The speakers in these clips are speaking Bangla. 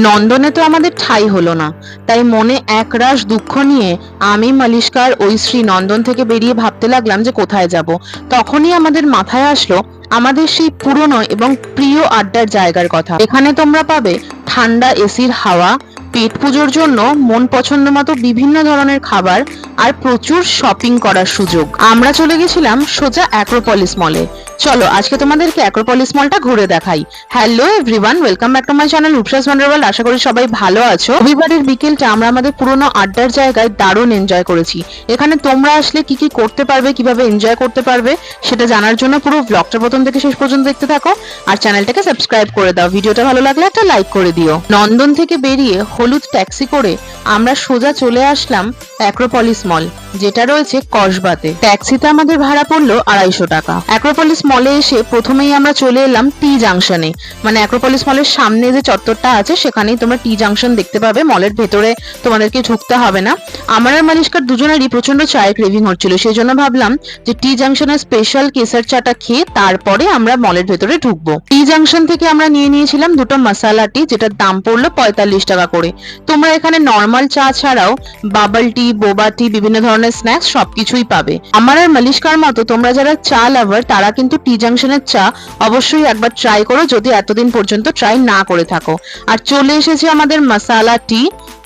নন্দনে তো আমাদের ঠাঁই হলো না, তাই মনে একরাশ দুঃখ নিয়ে আমি, মালিশকার ঐশ্রী নন্দন থেকে বেরিয়ে ভাবতে লাগলাম যে কোথায় যাব। তখনই আমাদের মাথায় আসলো আমাদের সেই পুরনো এবং প্রিয় আড্ডার জায়গার কথা। এখানে তোমরা পাবে ঠান্ডা এসির হাওয়া, পেট পুজোর জন্য মন পছন্দ মতো বিভিন্ন ধরনের খাবার আর প্রচুর শপিং করার সুযোগ। আমরা চলে গেছিলাম সোজা অ্যাক্রোপলিস মলে। চলো আজকে তোমাদেরকে অ্যাক্রোপলিস মলটা ঘুরে দেখাই। Hello everyone, welcome back to my channel Rupsa's Wonderworld. আশা করি সবাই ভালো আছো। রবিবারের বিকেলটা আমরা আমাদের পুরনো আড্ডার জায়গায় দারুণ এনজয় করেছি। এখানে তোমরা আসলে কি কি করতে পারবে, কিভাবে এনজয় করতে পারবে সেটা জানার জন্য পুরো ব্লগটা প্রথম থেকে শেষ পর্যন্ত দেখতে থাকো আর চ্যানেলটাকে সাবস্ক্রাইব করে দাও। ভিডিওটা ভালো লাগলে একটা লাইক করে দিও। নন্দন থেকে বেরিয়ে হলুদ ট্যাক্সি করে আমরা সোজা চলে আসলাম অ্যাক্রোপলিস মল, যেটা রয়েছে কসবাতে। ট্যাক্সিতে আমাদের ভাড়া পড়লো 250 টাকা। অ্যাক্রোপলিস মলে এসে প্রথমেই আমরা চলে এলাম টি জাংশনে, মানে অ্যাক্রোপলিস মলের সামনে যে চত্বরটা আছে সেখানেই তোমরা টি জাংশন দেখতে পাবে। মলের ভেতরে তোমাদেরকে ঢুকতে হবে না। আমার আর মালিশকার দুজনেরই প্রচন্ড চায়ের ক্রেভিং হচ্ছিল, সেই জন্য ভাবলাম যে টি জাংশনের স্পেশাল কেসার চাটা খেয়ে তারপরে আমরা মলের ভেতরে ঢুকবো। টি জাংশন থেকে আমরা নিয়ে নিয়েছিলাম দুটো মশালা টি, যেটার দাম পড়লো 45 টাকা করে। তোমরা এখানে নর্মাল চা ছাড়াও বাবল টি, বোবা টি, বিভিন্ন ধরনের স্ন্যাক্স সবকিছুই পাবে। আমার আর মালিশকার মতো তোমরা যারা চা লাভার তারা কিন্তু টি জাংশনের চা অবশ্যই একবার ট্রাই করো, যদি এতদিন পর্যন্ত ট্রাই না করে থাকো। আর চলে এসেছে আমাদের মশালা টি।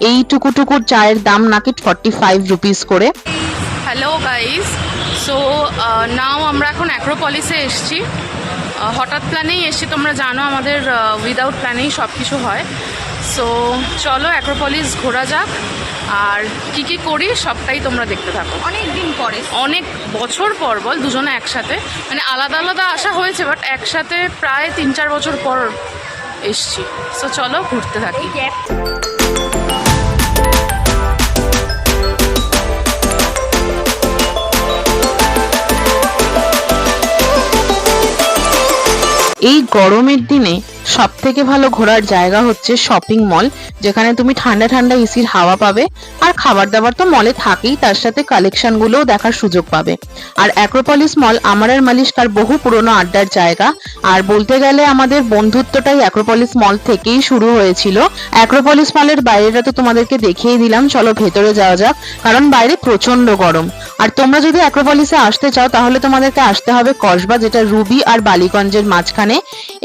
এই টুকু চায়ের দাম নাকি 45 রুপিস করে। হ্যালো গাইস, সো নাও আমরা এখন অ্যাক্রোপলিসে এসেছি। হঠাৎ প্ল্যানেই এসেছি, তোমরা জানো আমাদের উইদাউট প্ল্যানেই সব কিছু হয়। সো চলো অ্যাক্রোপলিস ঘোরা যাক, আর কি কি করি সবটাই তোমরা দেখতে থাকো। অনেক দিন পরে, অনেক বছর পর বল, দুজনে একসাথে, মানে আলাদা আলাদা আসা হয়েছে বাট একসাথে প্রায় 3-4 বছর পর এসছি। সো চলো ঘুরতে থাকি। এই গরমের দিনে সব থেকে ভালো ঘোরার জায়গা হচ্ছে শপিং মল, যেখানে তুমি ঠান্ডা ঠান্ডা এসির হাওয়া পাবে আর খাবার দাবার তো মলে থাকেই, তার সাথে কালেকশন গুলোও দেখার সুযোগ পাবে। আর অ্যাক্রোপলিস মল আমার আর মালিশকার বহু পুরনো আড্ডার জায়গা, আর বলতে গেলে আমাদের বন্ধুত্বটাই অ্যাক্রোপলিস মল থেকেই শুরু হয়েছিল। অ্যাক্রোপলিস মলের বাইরেটা তো তোমাদেরকে দেখিয়ে দিলাম, চলো ভেতরে যাওয়া যাক, কারণ বাইরে প্রচন্ড গরম। আর তোমরা যদি অ্যাক্রোপলিসে আসতে চাও তাহলে তোমাদেরকে আসতে হবে কসবা, যেটা রুবি আর বালিগঞ্জের মাঝখানে।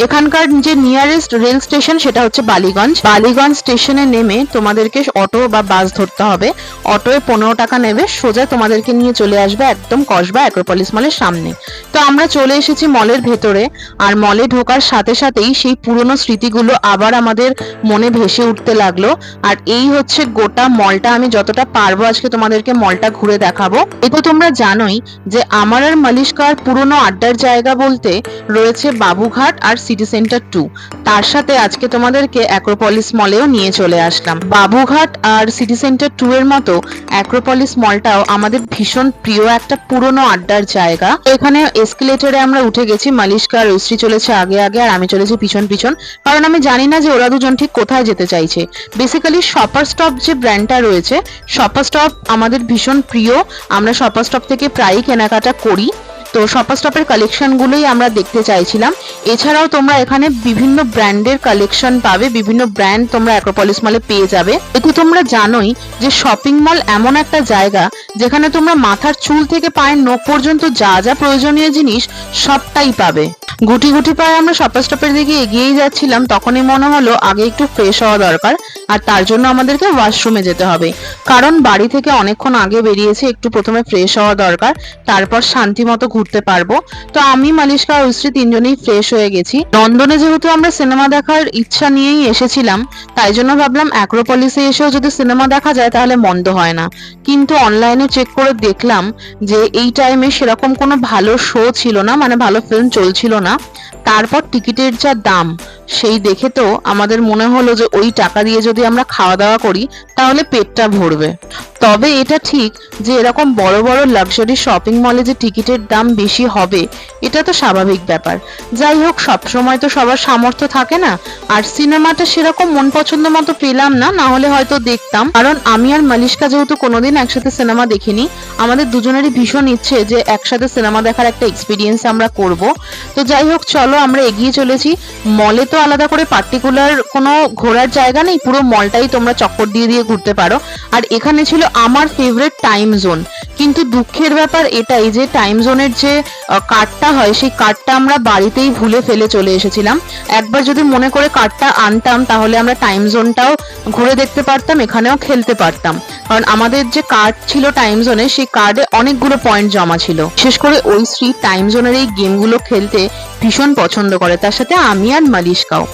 এখানকার যে নিয়ারেস্ট রেল স্টেশন সেটা হচ্ছে বালিগঞ্জ। বালিগঞ্জ স্টেশনে নেমে তোমাদেরকে অটো বা বাস ধরতে হবে। অটোয় 15 টাকা নেবে, সোজা তোমাদেরকে নিয়ে চলে আসবে একদম কসবা অ্যাক্রোপলিস মলের সামনে। তো আমরা চলে এসেছি মলের ভেতরে, আর মলে ঢোকার সাথে সাথেই সেই পুরনো স্মৃতিগুলো আবার আমাদের মনে ভেসে উঠতে লাগলো। আর এই হচ্ছে গোটা মলটা। আমি যতটা পারবো আজকে তোমাদেরকে মলটা ঘুরে দেখাবো। এটা তোমরা জানোই যে আমার আর মালিশকার পুরনো আড্ডার জায়গা বলতে রয়েছে বাবুঘাট আর সিটি সেন্টার 2। তার সাথে আজকে তোমাদেরকে অ্যাক্রোপলিস মলেও নিয়ে চলে আসলাম। বাবুঘাট আর সিটি সেন্টার 2 এর মতো অ্যাক্রোপলিস মলটাও আমাদের ভীষণ প্রিয় একটা পুরনো আড্ডার জায়গা। এখানে এসকেলেটরে আমরা উঠে গেছি, মালিশকা আর ঐশ্রী চলেছে আগে আগে আর আমি চলেছি পিছন পিছন, কারণ আমি জানি না যে ওরা দুজন ঠিক কোথায় যেতে চাইছে। বেসিক্যালি শপার স্টপ যে ব্র্যান্ডটা রয়েছে, শপার স্টপ আমাদের ভীষণ প্রিয়। আমরা শপার স্টপ থেকে প্রায়ই কেনাকাটা করি, তো শপার স্টপের কালেকশন গুলোই আমরা দেখতে চাইছিলাম। এছাড়াও তোমরা এখানে বিভিন্ন ব্র্যান্ডের কালেকশন পাবে, বিভিন্ন ব্র্যান্ড তোমরা অ্যাক্রোপলিস মলে পেয়ে যাবে। এতে তোমরা জানোই যে শপিং মল এমন একটা জায়গা যেখানে তোমরা মাথার চুল থেকে পায়ের নখ পর্যন্ত যা যা প্রয়োজনীয় জিনিস সবটাই পাবে। গুটি গুটি পায়ে আমরা শপার স্টপের দিকে এগিয়েই যাচ্ছিলাম, তখনই মনে হলো আগে একটু ফ্রেশ হওয়া দরকার, আর তার জন্য আমাদেরকে ওয়াশরুমে যেতে হবে। কারণ বাড়ি থেকে অনেকক্ষণ আগে বেরিয়েছে, একটু প্রথমে ফ্রেশ হওয়া দরকার, তারপর শান্তি মতো ঘুরতে পারবো। তো আমি, মালিশকা আর ঐশ্রী তিনজনেই ফ্রেশ হয়ে গেছি। নন্দনে যেহেতু আমরা সিনেমা দেখার ইচ্ছা নিয়েই এসেছিলাম, তাই জন্য ভাবলাম অ্যাক্রোপলিসে এসেও যদি সিনেমা দেখা যায় তাহলে মন্দ হয় না। কিন্তু অনলাইনে চেক করে দেখলাম যে এই টাইমে সেরকম কোনো ভালো শো ছিল না, মানে ভালো ফিল্ম চলছিল না। তারপর টিকিটের যা দাম সেই দেখে তো আমাদের মনে হলো যে ওই টাকা দিয়ে যদি আমরা খাওয়া দাওয়া করি তাহলে পেটটা ভরবে। তবে এটা ঠিক যে এরকম বড় বড় লাক্সারি শপিং মলে যে টিকিটের দাম বেশি হবে এটা তো স্বাভাবিক ব্যাপার। যাই হোক, সবসময় তো সবার সামর্থ্য থাকে না, আর সিনেমাটা সেরকম মন পছন্দ মতো পেলাম না, না হলে হয়তো দেখতাম। কারণ আমি আর মালিশকা যেহেতু কোনোদিন একসাথে সিনেমা দেখিনি, আমাদের দুজনেরই ভীষণ ইচ্ছে যে একসাথে সিনেমা দেখার একটা এক্সপিরিয়েন্স আমরা করব। তো যাই হোক, চলো চলো আমরা এগিয়ে চলেছি। মলে তো আলাদা করে পার্টিকুলার কোনো ঘোরার জায়গা নেই, পুরো মলটাই তোমরা চক্কর দিয়ে দিয়ে ঘুরতে পারো। আর এখানে ছিল আমার ফেভারিট টাইম জোন, কিন্তু দুঃখের ব্যাপার এটাই যে টাইম জোনের যে কার্ডটা হয় সেই কার্ডটা আমরা বাড়িতেই ভুলে ফেলে চলে এসেছিলাম। একবার যদি মনে করে কার্ডটা আনতাম তাহলে আমরা টাইম জোনটাও ঘুরে দেখতে পারতাম, এখানেও খেলতে পারতাম, কারণ আমাদের যে কার্ড ছিল টাইম জোনে সেই কার্ডে অনেকগুলো পয়েন্ট জমা ছিল। বিশেষ করে ঐশ্রী টাইম জোনের এই গেমগুলো খেলতে ভীষণ পছন্দ করে, তার সাথে আমি আর মালিশকাও।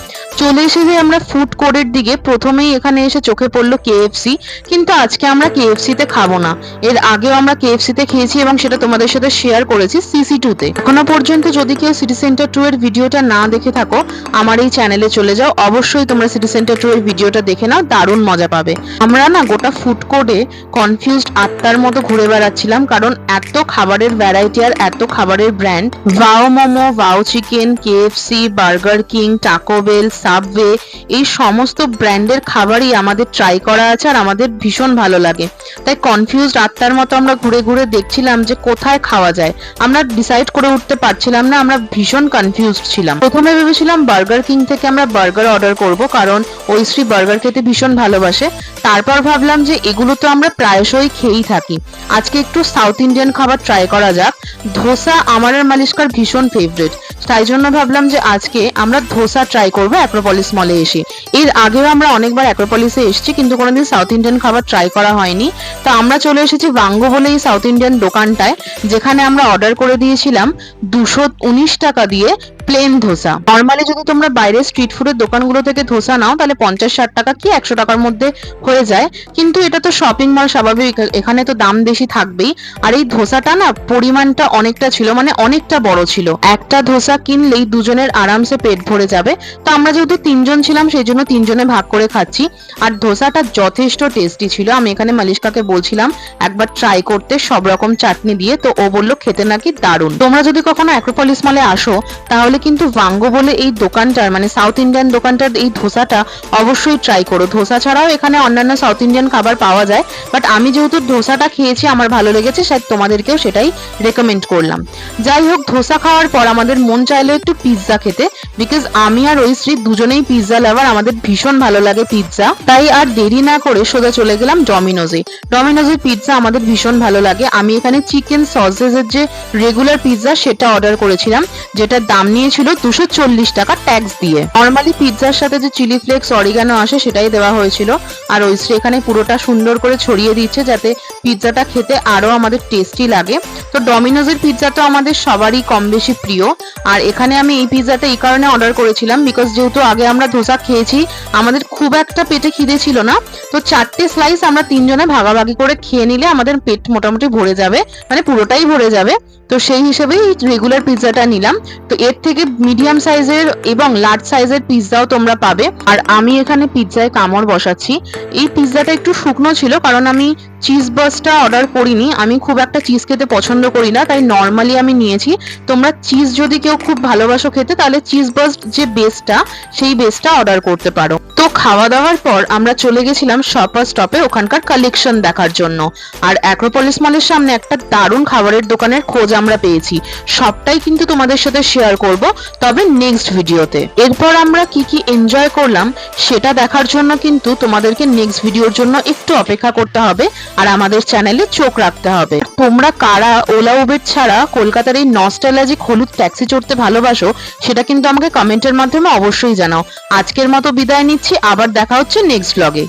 চলে এসেছি আমরা ফুড কোর্টের দিকে। প্রথমেই এখানে এসে চোখে পড়লো কেএফসি, কিন্তু আজকে আমরা কেএফসি তে খাবো না। এর আগেও আমরা কেএফসি তে খেয়েছি এবং সেটা তোমাদের সাথে শেয়ার করেছি CC2 তে। এখনো পর্যন্ত যদি কেউ সিটি সেন্টার 2 এর ভিডিওটা না দেখে থাকো আমার এই চ্যানেলে চলে যাও, অবশ্যই তোমরা সিটি সেন্টার 2 এর ভিডিওটা দেখে নাও, দারুণ মজা পাবে। আমরা না গোটা ফুড কোর্টে কনফিউজড আত্মার মতো ঘুরে বেড়াচ্ছিলাম, কারণ এত খাবারের ভ্যারাইটি আর এত খাবারের brand, wow Momo, wow chicken, KFC, Burger King, Taco Bell, Subway, এই সমস্ত ব্র্যান্ডের খাবারই আমাদের ট্রাই করা আছে আর আমাদের ভীষণ ভালো লাগে। তাই কনফিউজড আত্মার মতো আমরা ঘুরে ঘুরে দেখছিলাম যে কোথায় খাওয়া যায়। আমরা ডিসাইড করে উঠতে পারছিলাম না, আমরা ভীষণ কনফিউজড ছিলাম। প্রথমে ভেবেছিলাম বার্গার কিং থেকে আমরা বার্গার অর্ডার করব, কারণ ঐশ্রী বার্গার খেতে ভীষণ ভালোবাসে। তারপর ভাবলাম যে এগুলো তো আমরা প্রায়শই খেয়েই থাকি, আজকে একটু সাউথ ইন্ডিয়ান খাবার ট্রাই করা যাক। ধোসা আমার আর মালিশকার ভীষণ ফেভারিট, তাই জন্য ভাবলাম যে আজকে আমরা ধোসা ট্রাই করবো অ্যাক্রোপলিস মলে এসে। এর আগেও আমরা অনেকবার অ্যাক্রোপলিসে এসেছি, কিন্তু কোনোদিন সাউথ ইন্ডিয়ান খাবার ট্রাই করা হয়নি। তো আমরা চলে এসেছি ভাঙ্গো বলে এই সাউথ ইন্ডিয়ান দোকানটায়, যেখানে আমরা অর্ডার করে দিয়েছিলাম 219 টাকা দিয়ে প্লেন ধোসা। নর্মালি যদি তোমরা বাইরে স্ট্রিট ফুডের দোকানগুলো থেকে ধোসা নাও তাহলে 50-60 টাকা কি 100 টাকার মধ্যে হয়ে যায়, কিন্তু এটা তো শপিং মল, স্বাভাবিক এখানে তো দাম বেশি থাকবেই। আর এই ধোসাটা না পরিমাণটা অনেকটা ছিল, মানে অনেকটা বড় ছিল। একটা ধোসা কিনলেই দুজনের আরামসে পেট ভরে যাবে। তো আমরা যেহেতু 3 জন ছিলাম সেই জন্য 3 জনে ভাগ করে খাচ্ছি। আর ধোসাটা যথেষ্ট টেস্টি ছিল। আমি এখানে মালিশকাকে বলছিলাম একবার ট্রাই করতে সব রকম চাটনি দিয়ে, তো ও বললো খেতে নাকি দারুণ। তোমরা যদি কখনো অ্যাক্রোপলিস মলে আসো তাহলে কিন্তু ভাঙ্গো বলে এই দোকানটার, মানে সাউথ ইন্ডিয়ান দোকানটার এই ধোসাটা অবশ্যই ট্রাই করো। ধোসা ছাড়াও এখানে অন্যান্য সাউথ ইন্ডিয়ান খাবার পাওয়া যায়, বাট আমি যেহেতু ধোসাটা খেয়েছি আমার ভালো লেগেছে, সাথে তোমাদেরকেও সেটাই রেকমেন্ড করলাম। যাই হোক, ধোসা খাওয়ার পর আমাদের মন চাইলো একটু পিৎজা খেতে, বিকজ আমি আর ঐশ্রী দুজনেই পিৎজা লাভার, আমাদের ভীষণ ভালো লাগে পিৎজা। তাই আর দেরি না করে সোজা চলে গেলাম ডমিনোজে। ডমিনোজের পিৎজা আমাদের ভীষণ ভালো লাগে। আমি এখানে চিকেন সসেজের যে রেগুলার পিৎজা সেটা অর্ডার করেছিলাম, যেটার দাম নিয়েছিল 240 টাকা ট্যাক্স দিয়ে। নর্মালি পিৎজার সাথে যে চিলি ফ্লেক্স, অরিগানো আসে সেটাই দেওয়া হয়েছিল, আর ঐশ্রী এখানে পুরোটা সুন্দর করে ছড়িয়ে দিচ্ছে যাতে পিৎজাটা খেতে আরো আমাদের টেস্টি লাগে। তো ডমিনোজের পিৎজা তো আমাদের সবারই কম বেশি প্রিয়, আর এখানে আমি এই পিৎজাটা এই কারণে অর্ডার করেছিলাম বিকজ যেহেতু আগে আমরা ধোসা খেয়েছি আমাদের খুব একটা পেটে খিদে ছিল না, তো 4টে স্লাইস আমরা 3 জনে ভাগাভাগি করে খেয়ে নিলে আমাদের পেট মোটামুটি ভরে যাবে, মানে পুরোটাই ভরে যাবে। তো সেই হিসেবেই রেগুলার পিৎজাটা নিলাম। তো এর থেকে মিডিয়াম সাইজের এবং লার্জ সাইজের পিৎজাও তোমরা পাবে। আর আমি এখানে পিৎজায় কামড় বসাচ্ছি। এই পিৎজাটা একটু শুকনো ছিল, কারণ আমি চিজ বার্স্টটা অর্ডার করিনি, আমি খুব একটা চিজ খেতে পছন্দ করি না, তাই নর্মালি আমি নিয়েছি। তোমরা চিজ যদি কেউ খুব ভালোবাসো খেতে তাহলে চিজ বার্স্ট যে বেসটা সেই বেসটা অর্ডার করতে পারো। তো খাওয়া দাওয়ার পর আমরা চলে গেছিলাম শপার স্টপে ওখানকার কালেকশন দেখার জন্য। আর অ্যাক্রোপলিস মলের সামনে একটা দারুণ খাবারের দোকানের খোঁজ আমরা পেয়েছি, সবটাই কিন্তু তোমাদের সাথে শেয়ার করব, তবে নেক্সট ভিডিওতে। এরপর আমরা কি কি এনজয় করলাম সেটা দেখার জন্য কিন্তু তোমাদেরকে নেক্সট ভিডিওর জন্য একটু অপেক্ষা করতে হবে আর আমাদের চ্যানেলে চোখ রাখতে হবে। তোমরা কারা ওলা উবের ছাড়া কলকাতার এই নস্টালজিক হলুদ ট্যাক্সি চড়তে ভালোবাসো সেটা কিন্তু আমাকে কমেন্টের মাধ্যমে অবশ্যই জানাও। আজকের মতো বিদায় নিচ্ছি, আবার দেখা হচ্ছে নেক্সট ব্লগে।